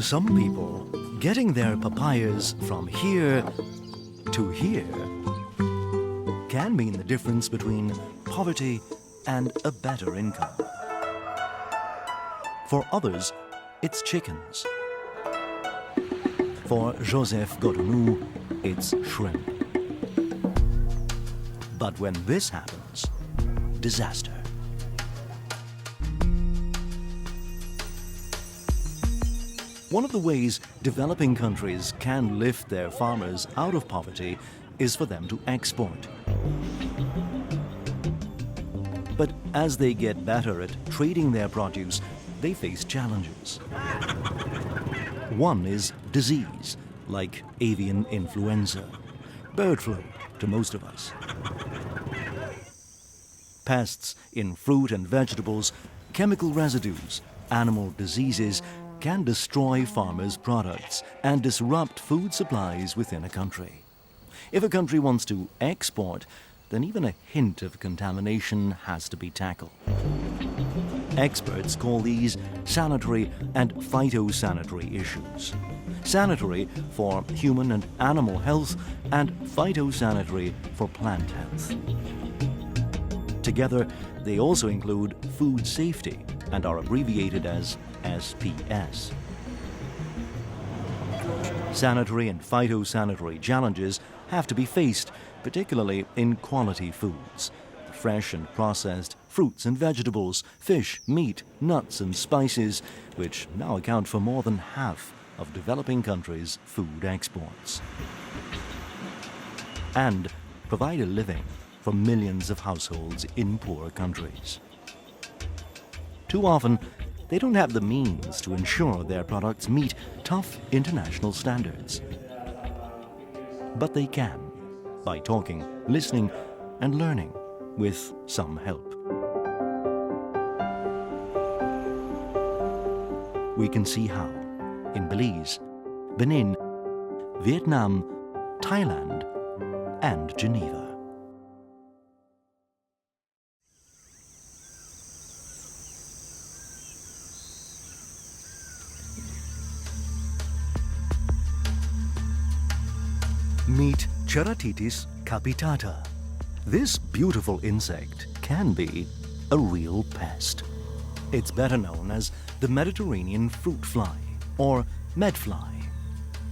For some people, getting their papayas from here to here can mean the difference between poverty and a better income. For others, it's chickens. For Joseph Godounou, it's shrimp. But when this happens, disaster. One of the ways developing countries can lift their farmers out of poverty is for them to export. But as they get better at trading their produce, they face challenges. One is disease, like avian influenza, bird flu to most of us. Pests in fruit and vegetables, chemical residues, animal diseases can destroy farmers' products and disrupt food supplies within a country. If a country wants to export, then even a hint of contamination has to be tackled. Experts call these sanitary and phytosanitary issues. Sanitary for human and animal health, and phytosanitary for plant health. Together, they also include food safety and are abbreviated as SPS. Sanitary and phytosanitary challenges have to be faced, particularly in quality foods. Fresh and processed fruits and vegetables, fish, meat, nuts and spices, which now account for more than half of developing countries' food exports. And provide a living for millions of households in poor countries. Too often, they don't have the means to ensure their products meet tough international standards. But they can, by talking, listening, and learning, with some help. We can see how in Belize, Benin, Vietnam, Thailand, and Geneva. Meet Ceratitis capitata. This beautiful insect can be a real pest. It's better known as the Mediterranean fruit fly, or medfly.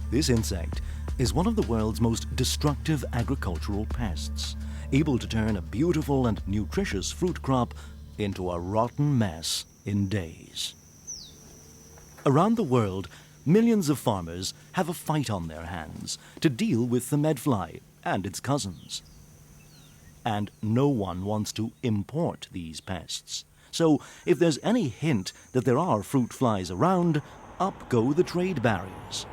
This insect is one of the world's most destructive agricultural pests, able to turn a beautiful and nutritious fruit crop into a rotten mess in days. Around the world, millions of farmers have a fight on their hands to deal with the medfly and its cousins. And no one wants to import these pests. So if there's any hint that there are fruit flies around, up go the trade barriers.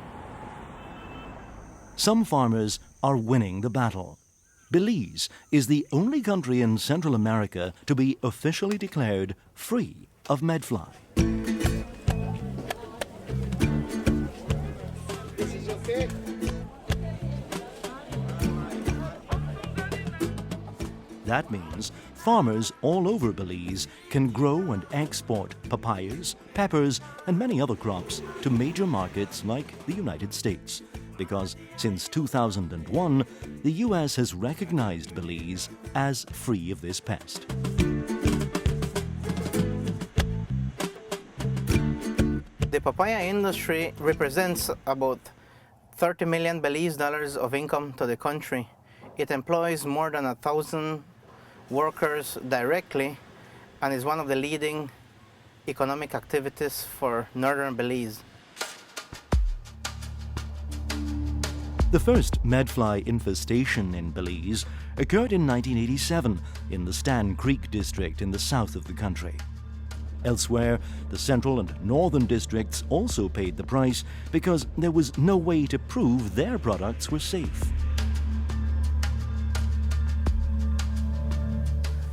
Some farmers are winning the battle. Belize is the only country in Central America to be officially declared free of medfly. This is okay. That means farmers all over Belize can grow and export papayas, peppers, and many other crops to major markets like the United States. Because since 2001, the U.S. has recognized Belize as free of this pest. The papaya industry represents about $30 million Belize of income to the country. It employs more than 1,000 workers directly and is one of the leading economic activities for northern Belize. The first medfly infestation in Belize occurred in 1987 in the Stan Creek district in the south of the country. Elsewhere, the central and northern districts also paid the price because there was no way to prove their products were safe.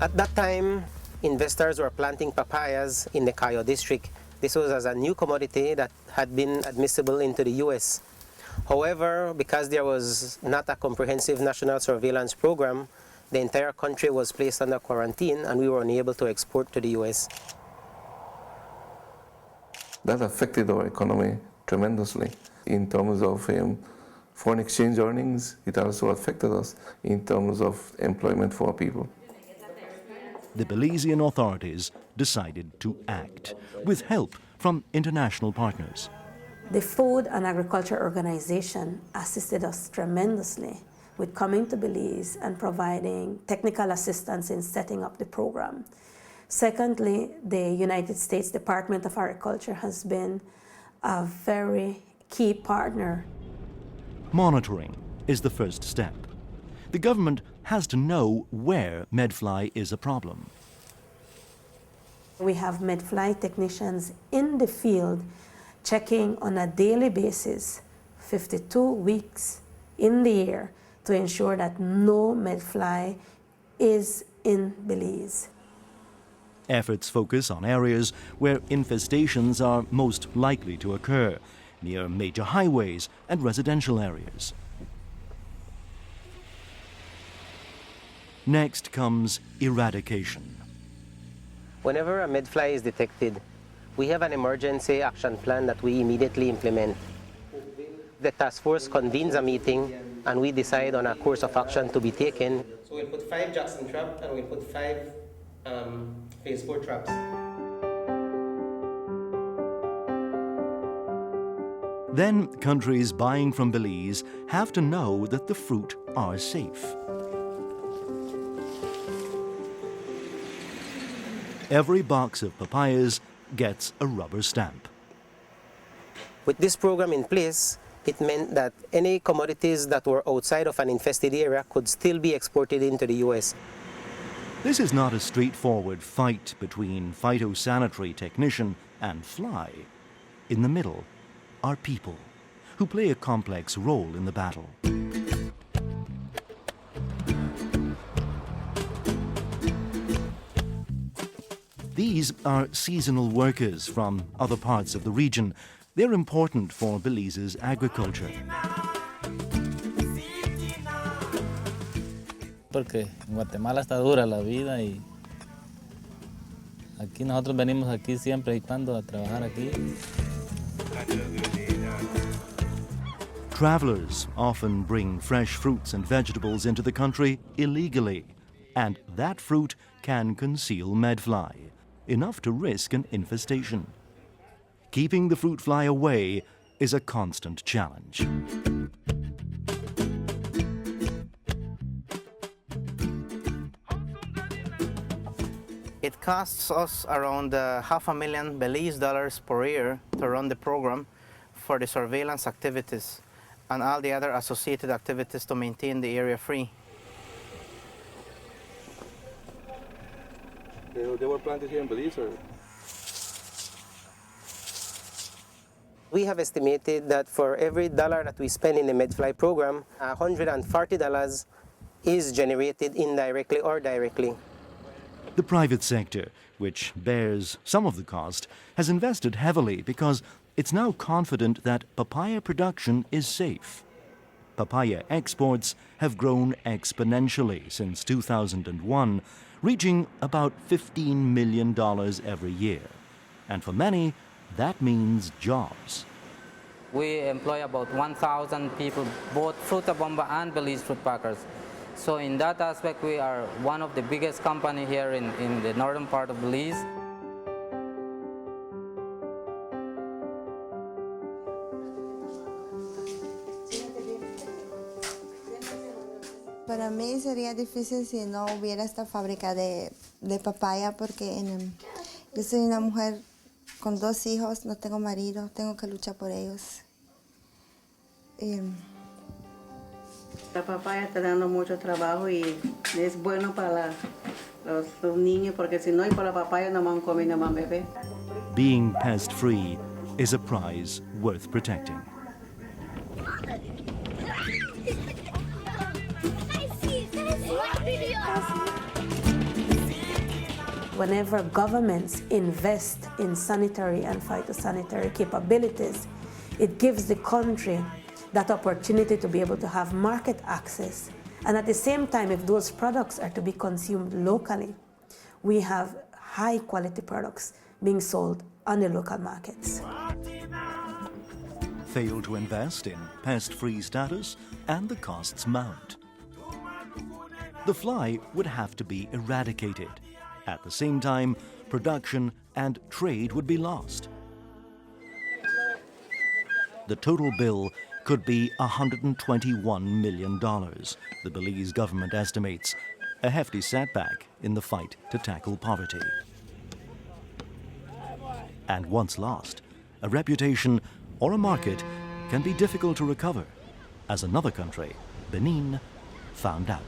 At that time, investors were planting papayas in the Cayo district. This was as a new commodity that had been admissible into the U.S. However, because there was not a comprehensive national surveillance program, the entire country was placed under quarantine and we were unable to export to the U.S. That affected our economy tremendously. In terms of foreign exchange earnings, it also affected us in terms of employment for people. The Belizean authorities decided to act with help from international partners. The Food and Agriculture Organization assisted us tremendously with coming to Belize and providing technical assistance in setting up the program. Secondly, the United States Department of Agriculture has been a very key partner. Monitoring is the first step. The government has to know where medfly is a problem. We have medfly technicians in the field checking on a daily basis, 52 weeks in the year, to ensure that no medfly is in Belize. Efforts focus on areas where infestations are most likely to occur, near major highways and residential areas. Next comes eradication. Whenever a medfly is detected, we have an emergency action plan that we immediately implement. The task force convenes a meeting and we decide on a course of action to be taken. So we'll put 5 Jackson traps and we'll put 5 phase 4 traps. Then countries buying from Belize have to know that the fruit are safe. Every box of papayas gets a rubber stamp. With this program in place, it meant that any commodities that were outside of an infested area could still be exported into the U.S. This is not a straightforward fight between phytosanitary technician and fly. In the middle are people who play a complex role in the battle. These are seasonal workers from other parts of the region. They're important for Belize's agriculture. Porque en Guatemala está dura la vida y aquí nosotros venimos aquí siempre y cuando a trabajar aquí. Travelers often bring fresh fruits and vegetables into the country illegally, and that fruit can conceal medfly, enough to risk an infestation. Keeping the fruit fly away is a constant challenge. It costs us around $500,000 Belize dollars per year to run the program for the surveillance activities and all the other associated activities to maintain the area free. They were planted here in Belize, or? We have estimated that for every dollar that we spend in the medfly program, $140 is generated indirectly or directly. The private sector, which bears some of the cost, has invested heavily because it's now confident that papaya production is safe. Papaya exports have grown exponentially since 2001, reaching about $15 million every year. And for many, that means jobs. We employ about 1,000 people, both fruta bomba and Belize fruit packers. So in that aspect, we are one of the biggest company here in the northern part of Belize. Para mí sería difícil si no hubiera esta fábrica de papaya porque yo soy una mujer con 2 hijos, no tengo marido, tengo que luchar por ellos. La papaya está dando mucho trabajo y es bueno para los niños porque si no hay por la papaya no van a comer, no van a beber. Being pest-free is a prize worth protecting. Whenever governments invest in sanitary and phytosanitary capabilities, it gives the country that opportunity to be able to have market access. And at the same time, if those products are to be consumed locally, we have high quality products being sold on the local markets. fail to invest in pest-free status and the costs mount. The fly would have to be eradicated. At the same time, production and trade would be lost. The total bill could be $121 million, the Belize government estimates, a hefty setback in the fight to tackle poverty. And once lost, a reputation or a market can be difficult to recover, as another country, Benin, found out.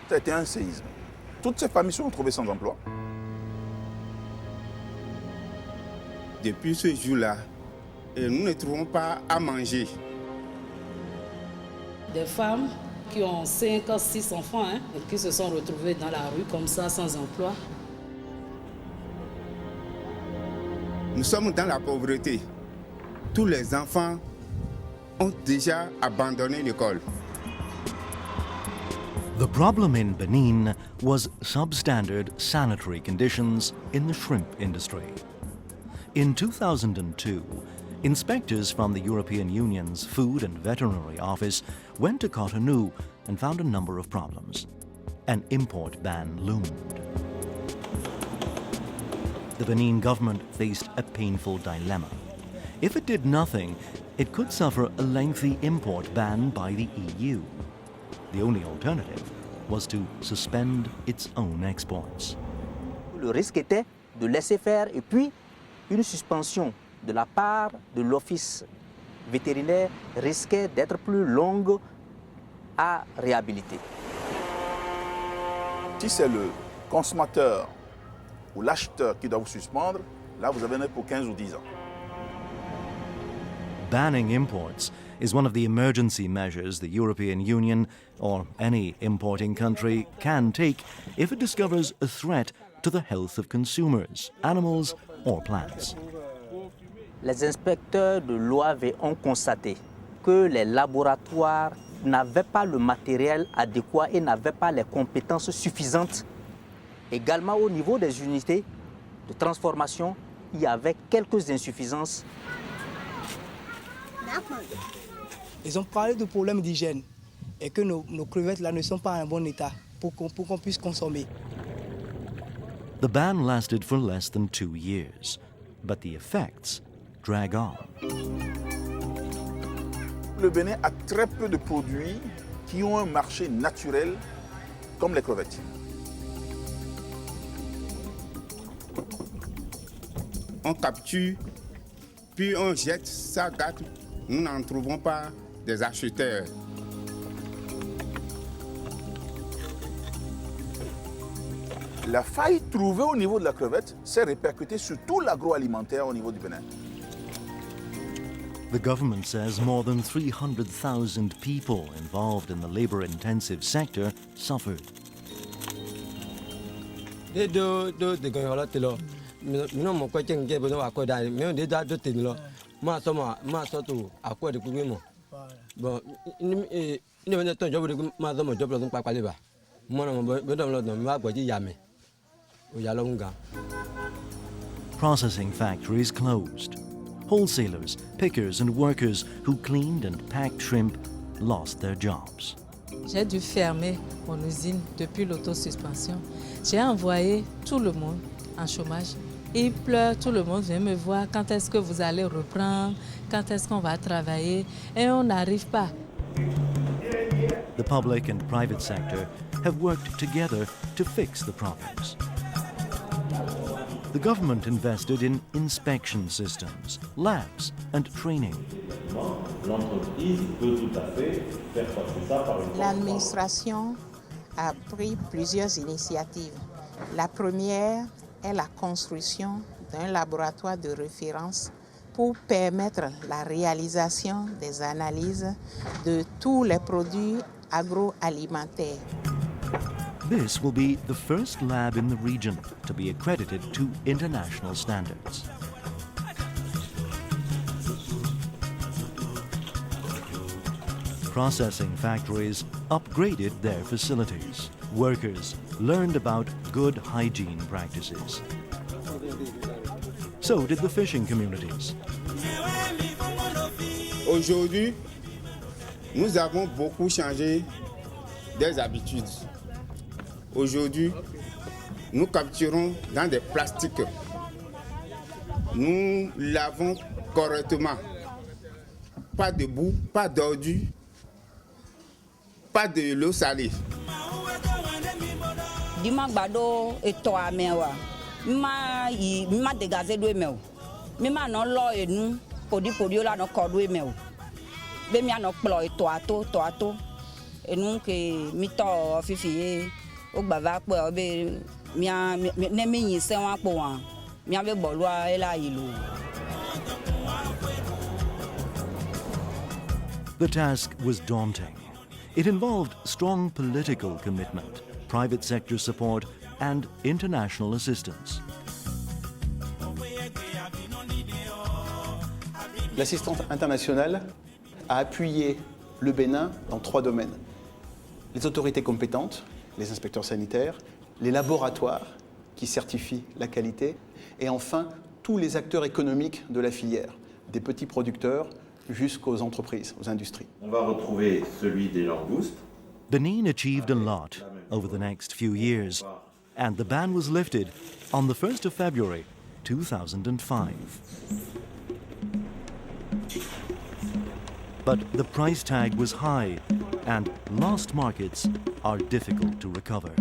Ça a été un séisme. Toutes ces familles se sont retrouvées sans emploi. Depuis ce jour-là, nous ne trouvons pas à manger. Des femmes qui ont 5 ou 6 enfants et qui se sont retrouvées dans la rue comme ça, sans emploi. Nous sommes dans la pauvreté. Tous les enfants ont déjà abandonné l'école. The problem in Benin was substandard sanitary conditions in the shrimp industry. In 2002, inspectors from the European Union's Food and Veterinary Office went to Cotonou and found a number of problems. An import ban loomed. The Benin government faced a painful dilemma. If it did nothing, it could suffer a lengthy import ban by the EU. The only alternative was to suspend its own exports. Le risque était de laisser faire et puis une suspension de la part de l'office vétérinaire risquait d'être plus longue à réhabiliter. Si c'est le consommateur ou l'acheteur qui doit vous suspendre, là vous avez un pour 15 ou 10 ans. Banning imports is one of the emergency measures the European Union or any importing country can take if it discovers a threat to the health of consumers, animals or plants. Les inspecteurs de l'OAV ont constaté que les laboratoires n'avaient pas le matériel adéquat et n'avaient pas les compétences suffisantes. Également au niveau des unités de transformation, il y avait quelques insuffisances. Ils ont parlé de problèmes d'hygiène et que nos crevettes là ne sont pas en bon état pour qu'on puisse consommer. The ban lasted for less than 2 years, but the effects drag on. Le Bénin a très peu de produits qui ont un marché naturel comme les crevettes. On capture, puis on jette, ça gâte. Nous n'en trouvons pas des acheteurs. La faille trouvée au niveau de la crevette s'est répercutée sur tout l'agroalimentaire au niveau du Bénin. The government says more than 300,000 people involved in the labor-intensive sector suffered. Processing factories closed. Wholesalers, pickers and workers who cleaned and packed shrimp lost their jobs. J'ai dû fermer mon usine depuis l'autosuspension. J'ai envoyé tout le monde en chômage. Ils pleurent, tout le monde vient me voir. Quand est-ce que vous allez reprendre? Quand est-ce qu'on va travailler? Et on n'arrive pas. The public and private sector have worked together to fix the problems. The government invested in inspection systems, labs, and training. L'administration a pris plusieurs initiatives. La première est la construction d'un laboratoire de référence pour permettre la réalisation des analyses de tous les produits agroalimentaires. This will be the first lab in the region to be accredited to international standards. Processing factories upgraded their facilities, Workers learned about good hygiene practices. So did the fishing communities. Aujourd'hui, nous avons beaucoup changé des habitudes. Aujourd'hui, nous capturons dans des plastiques. Nous lavons correctement. Pas de boue, pas d'ordures, pas de l'eau salée. Dima gbado eto amewa. Ma degaze do emeo. Ma no lo enu podi la no kodo emeo. Be mi ano plo eto ato. Enu ke mi to fifi o gbava pe obe mi ne mi yin se wan po wan. Mi abe bolu ela yilo. The task was daunting. It involved strong political commitment, private sector support, and international assistance. L'assistance internationale a appuyé le Bénin dans 3 domaines. Les autorités compétentes, les inspecteurs sanitaires, les laboratoires qui certifient la qualité, et enfin tous les acteurs économiques de la filière, des petits producteurs jusqu'aux entreprises, aux industries. On va retrouver celui des langoustes. Benin achieved a lot over the next few years, and the ban was lifted on the 1st of February 2005. But the price tag was high, and lost markets are difficult to recover.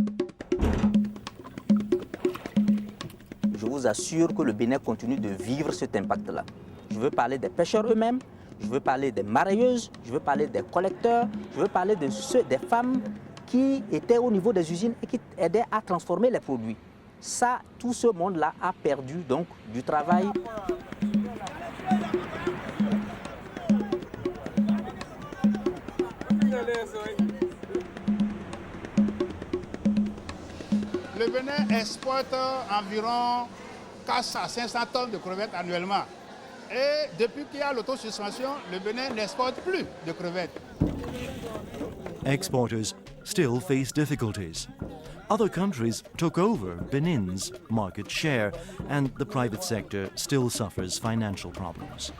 Je vous assure que le Bénin continue de vivre cet impact-là. Je veux parler des pêcheurs eux-mêmes, je veux parler des marailleuses, je veux parler des collecteurs, je veux parler de des femmes qui étaient au niveau des usines et qui aidaient à transformer les produits. Ça, tout ce monde-là a perdu donc du travail. Le Bénin exporte environ 400 à 500 tonnes de crevettes annuellement. Et depuis qu'il y a l'autosuspension, le Bénin n'exporte plus de crevettes. Exporters still face difficulties. Other countries took over Benin's market share, and the private sector still suffers financial problems.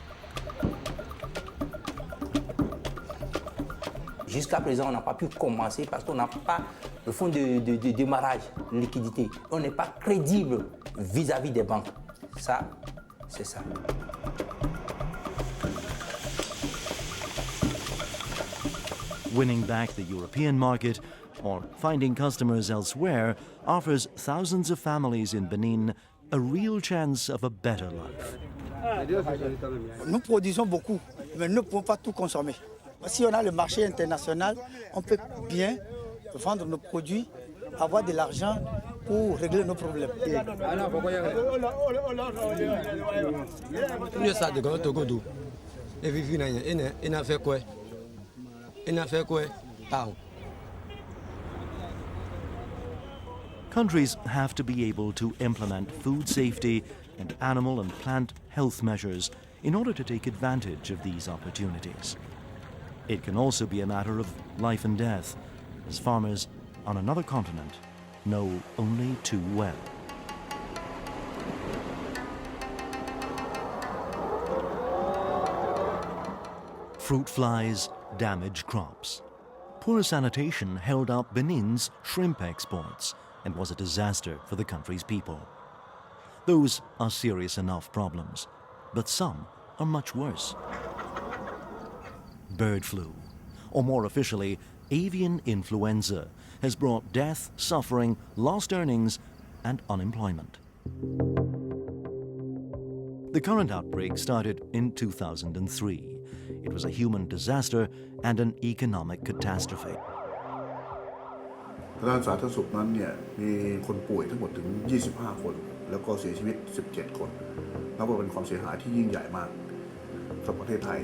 Jusqu'à présent, on n'a pas pu commencer parce qu'on n'a pas le fonds de démarrage, de liquidité. On n'est pas crédible vis-à-vis des banques. Ça, c'est ça. Winning back the European market or finding customers elsewhere offers thousands of families in Benin a real chance of a better life. Nous produisons beaucoup, mais nous ne pouvons pas tout consommer. Si on a le marché international, on peut bien vendre nos produits, avoir de l'argent pour régler nos problèmes. Countries have to be able to implement food safety and animal and plant health measures in order to take advantage of these opportunities. It can also be a matter of life and death, as farmers on another continent know only too well. Fruit flies damage crops. Poor sanitation held up Benin's shrimp exports and was a disaster for the country's people. Those are serious enough problems, but some are much worse. Bird flu, or more officially, avian influenza, has brought death, suffering, lost earnings, and unemployment. The current outbreak started in 2003. It was a human disaster and an economic catastrophe. ด้านสาธารณสุขนั้นเนี่ยมีคนป่วยทั้งหมดถึง 25 คน แล้วก็เสียชีวิต 17 คนนับว่าเป็นความเสียหายที่ยิ่งใหญ่มากสำหรับประเทศไทย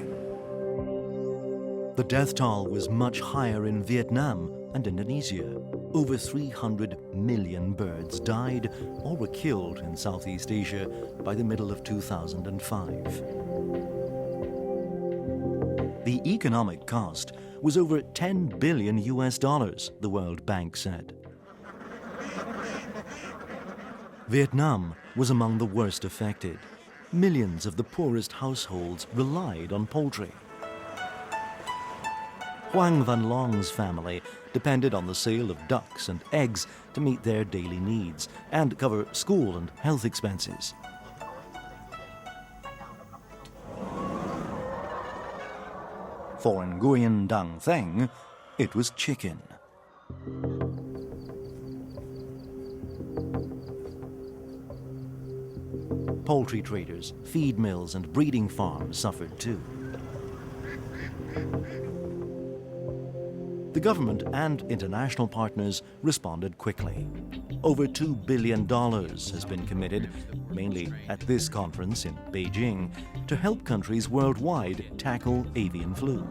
The death toll was much higher in Vietnam and Indonesia. Over 300 million birds died or were killed in Southeast Asia by the middle of 2005. The economic cost was over $10 billion, the World Bank said. Vietnam was among the worst affected. Millions of the poorest households relied on poultry. Hoang Van Long's family depended on the sale of ducks and eggs to meet their daily needs and cover school and health expenses. For Nguyen Dang Theng, it was chicken. Poultry traders, feed mills and breeding farms suffered too. The government and international partners responded quickly. Over $2 billion has been committed, mainly at this conference in Beijing, to help countries worldwide tackle avian flu.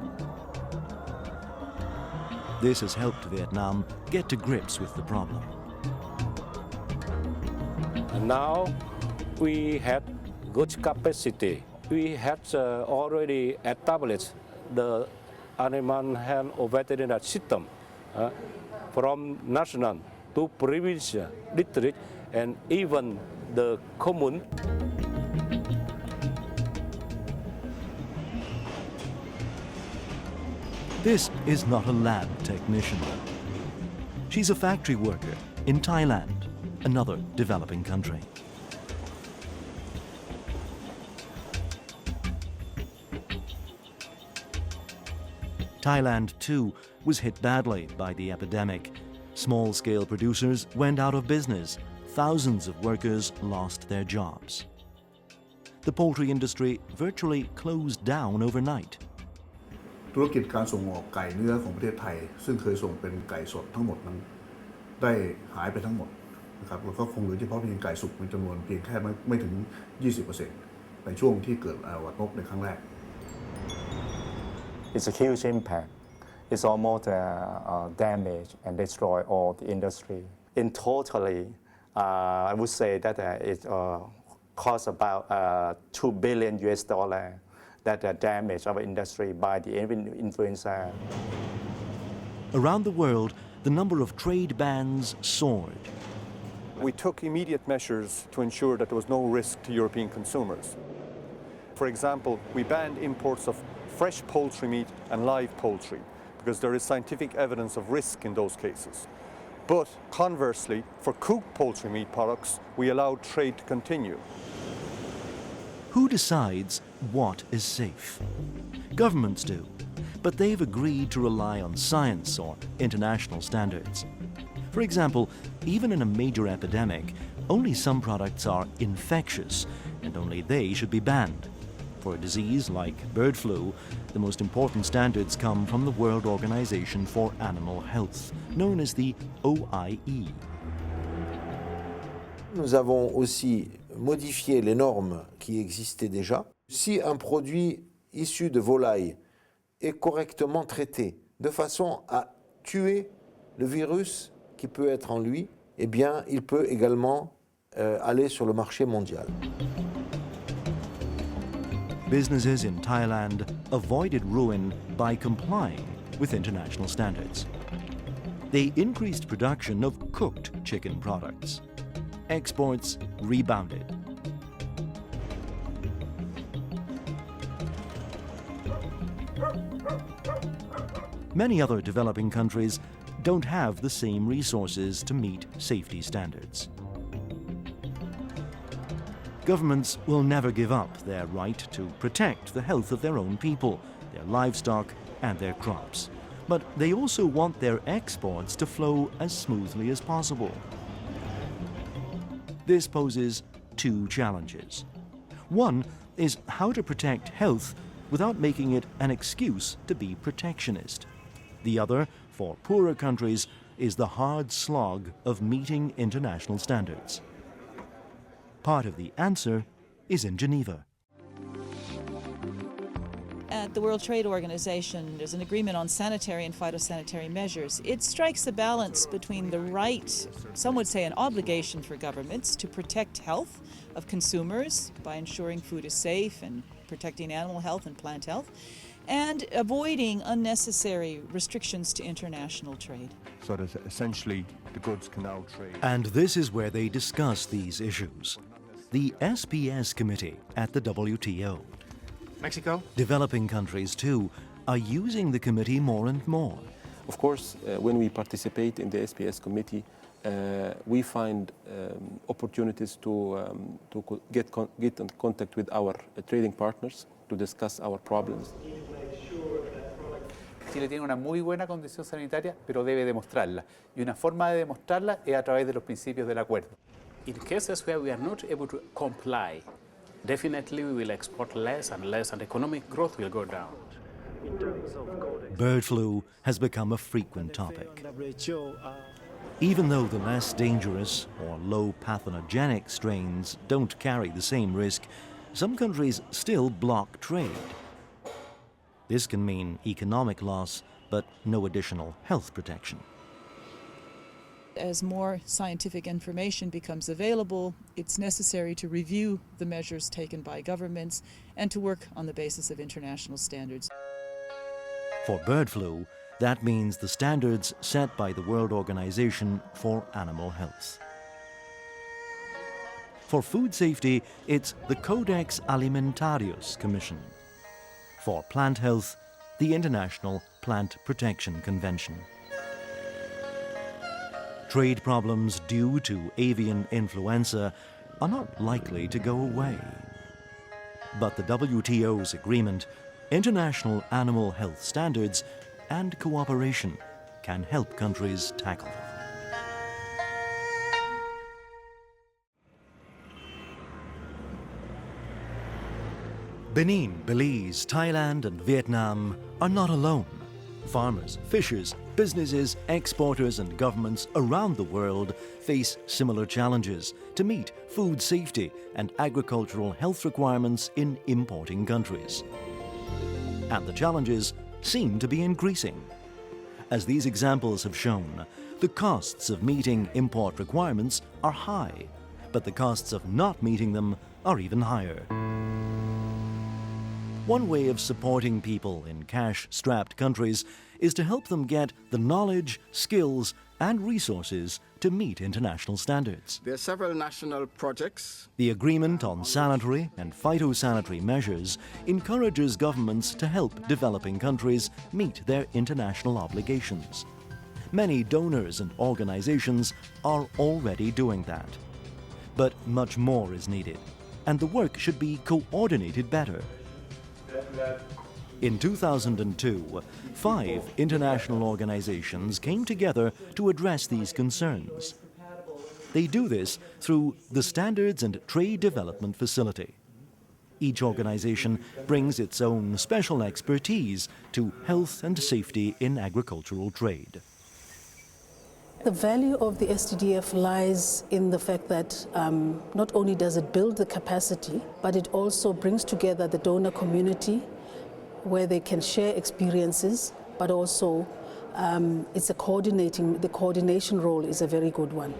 This has helped Vietnam get to grips with the problem. And now we had good capacity. We had already established the animal health or veterinary system from national to provincial, district, and even the commune. This is not a lab technician. She's a factory worker in Thailand, another developing country. Thailand, too, was hit badly by the epidemic. Small-scale producers went out of business. Thousands of workers lost their jobs. The poultry industry virtually closed down overnight. ธุรกิจการส่งออกไก่เนื้อของประเทศไทยซึ่งเคยส่งเป็นไก่สดทั้งหมดนั้นได้หายไปทั้งหมดนะครับแล้วก็คงเหลือเฉพาะเพียงไก่สุกในจำนวนเพียงแค่ไม่ถึง 20% ในช่วงที่เกิดหวัดนกในครั้งแรก It's a huge impact. It's almost damage and destroy all the industry. In totally, I would say that it costs about $2 billion that damage our industry by the avian influenza. Around the world, the number of trade bans soared. We took immediate measures to ensure that there was no risk to European consumers. For example, we banned imports of fresh poultry meat and live poultry because there is scientific evidence of risk in those cases. But conversely, for cooked poultry meat products, we allowed trade to continue. Who decides what is safe? Governments do, but they've agreed to rely on science or international standards. For example, even in a major epidemic, only some products are infectious, and only they should be banned. For a disease like bird flu, the most important standards come from the World Organization for Animal Health, known as the OIE. Nous avons aussi modifié les normes qui existaient déjà. Si un produit issu de volaille est correctement traité de façon à tuer le virus qui peut être en lui, eh bien, il peut également aller sur le marché mondial. Businesses in Thailand avoided ruin by complying with international standards. They increased production of cooked chicken products. Exports rebounded. Many other developing countries don't have the same resources to meet safety standards. Governments will never give up their right to protect the health of their own people, their livestock, and their crops. But they also want their exports to flow as smoothly as possible. This poses two challenges. One is how to protect health without making it an excuse to be protectionist. The other, for poorer countries, is the hard slog of meeting international standards. Part of the answer is in Geneva. At the World Trade Organization, there's an agreement on sanitary and phytosanitary measures. It strikes a balance between the right, some would say an obligation for governments, to protect health of consumers by ensuring food is safe and protecting animal health and plant health, and avoiding unnecessary restrictions to international trade. So that essentially the goods can now trade. And this is where they discuss these issues. The SPS Committee at the WTO. Mexico. Developing countries, too, are using the committee more and more. Of course, when we participate in the SPS Committee, we find opportunities to get in contact with our trading partners to discuss our problems. Chile tiene una muy buena condición sanitaria, pero debe demostrarla. Y una forma de demostrarla es a través de los principios del acuerdo. In cases where we are not able to comply, definitely we will export less, and economic growth will go down. Bird flu has become a frequent topic. Even though the less dangerous or low pathogenic strains don't carry the same risk, some countries still block trade. This can mean economic loss, but no additional health protection. As more scientific information becomes available, it's necessary to review the measures taken by governments and to work on the basis of international standards. For bird flu, that means the standards set by the World Organization for Animal Health. For food safety, it's the Codex Alimentarius Commission. For plant health, the International Plant Protection Convention. Trade problems due to avian influenza are not likely to go away. But the WTO's agreement, international animal health standards, and cooperation can help countries tackle them. Benin, Belize, Thailand and Vietnam are not alone. Farmers, fishers, businesses, exporters and governments around the world face similar challenges to meet food safety and agricultural health requirements in importing countries. And the challenges seem to be increasing. As these examples have shown, the costs of meeting import requirements are high, but the costs of not meeting them are even higher. One way of supporting people in cash-strapped countries is to help them get the knowledge, skills, and resources to meet international standards. There are several national projects. The Agreement on Sanitary and Phytosanitary Measures encourages governments to help developing countries meet their international obligations. Many donors and organizations are already doing that. But much more is needed, and the work should be coordinated better. In 2002, 5 international organizations came together to address these concerns. They do this through the Standards and Trade Development Facility. Each organization brings its own special expertise to health and safety in agricultural trade. The value of the STDF lies in the fact that not only does it build the capacity, but it also brings together the donor community where they can share experiences, but also the coordination role is a very good one.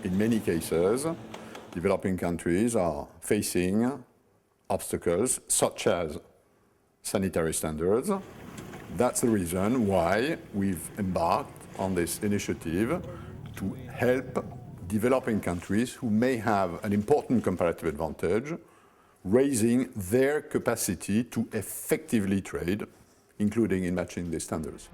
In many cases, developing countries are facing obstacles such as sanitary standards. That's the reason why we've embarked on this initiative to help developing countries who may have an important comparative advantage, raising their capacity to effectively trade, including in matching these standards.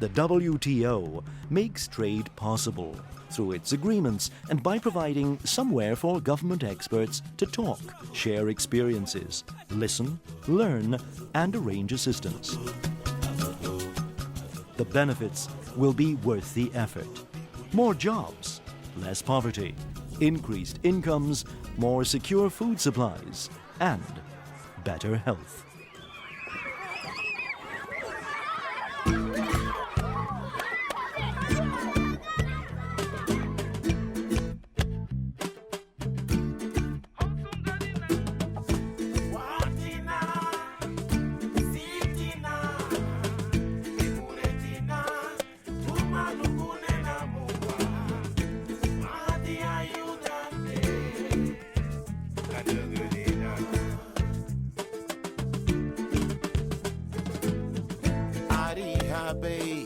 The WTO makes trade possible through its agreements and by providing somewhere for government experts to talk, share experiences, listen, learn, and arrange assistance. The benefits will be worth the effort. More jobs, less poverty, increased incomes, more secure food supplies, and better health. bay.